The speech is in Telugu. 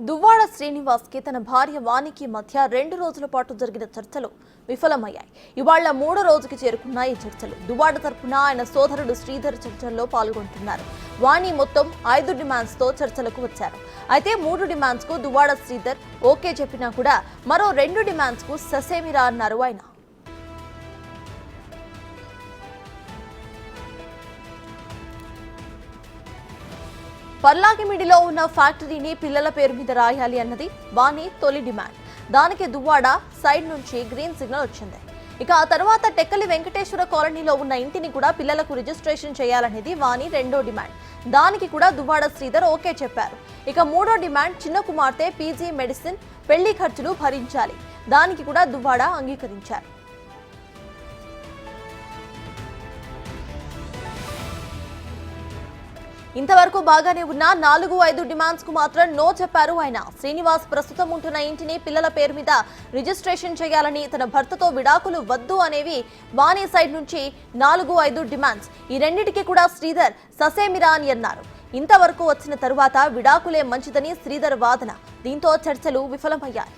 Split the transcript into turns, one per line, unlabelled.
దువ్వాడ శ్రీనివాస్ కి తన భార్య వానికి మధ్య 2 రోజుల పాటు జరిగిన చర్చలు విఫలమయ్యాయి. ఇవాళ 3వ రోజుకి చేరుకున్న ఈ చర్చలు. దువ్వాడ తరపున ఆయన సోదరుడు శ్రీధర్ చర్చల్లో పాల్గొంటున్నారు. వాణి మొత్తం 5 డిమాండ్స్ తో చర్చలకు వచ్చారు. అయితే 3 డిమాండ్స్ కు దువ్వాడ శ్రీధర్ ఓకే చెప్పినా కూడా మరో 2 డిమాండ్స్ కు ససేమిరా అన్నారు ఆయన. పర్లాకిమిడిలో ఉన్న ఫ్యాక్టరీని పిల్లల పేరు మీద రాయాలి అన్నది వాణి తొలి డిమాండ్. దానికి దువ్వాడ సైడ్ నుంచి గ్రీన్ సిగ్నల్ వచ్చింది. ఇక ఆ తర్వాత టెక్కలి వెంకటేశ్వర కాలనీలో ఉన్న ఇంటిని కూడా పిల్లలకు రిజిస్ట్రేషన్ చేయాలనేది వాణి రెండో డిమాండ్. దానికి కూడా దువ్వాడ శ్రీధర్ ఓకే చెప్పారు. ఇక మూడో డిమాండ్ చిన్న కుమార్తె పీజీ మెడిసిన్ పెళ్లి ఖర్చులు భరించాలి. దానికి కూడా దువ్వాడ అంగీకరించారు. ఇంతవరకు బాగానే ఉన్న 4-5 డిమాండ్స్ కు మాత్రం నో చెప్పారు ఆయన. శ్రీనివాస్ ప్రస్తుతం ఉంటున్న ఇంటిని పిల్లల పేరు మీద రిజిస్ట్రేషన్ చేయాలని, తన భర్తతో విడాకులు వద్దు అనేవి వాణి సైడ్ నుంచి 4-5 డిమాండ్స్. ఈ రెండింటికి కూడా శ్రీధర్ ససేమిరా అని అన్నారు. ఇంతవరకు వచ్చిన తరువాత విడాకులే మంచిదని శ్రీధర్ వాదన. దీంతో చర్చలు విఫలమయ్యాయి.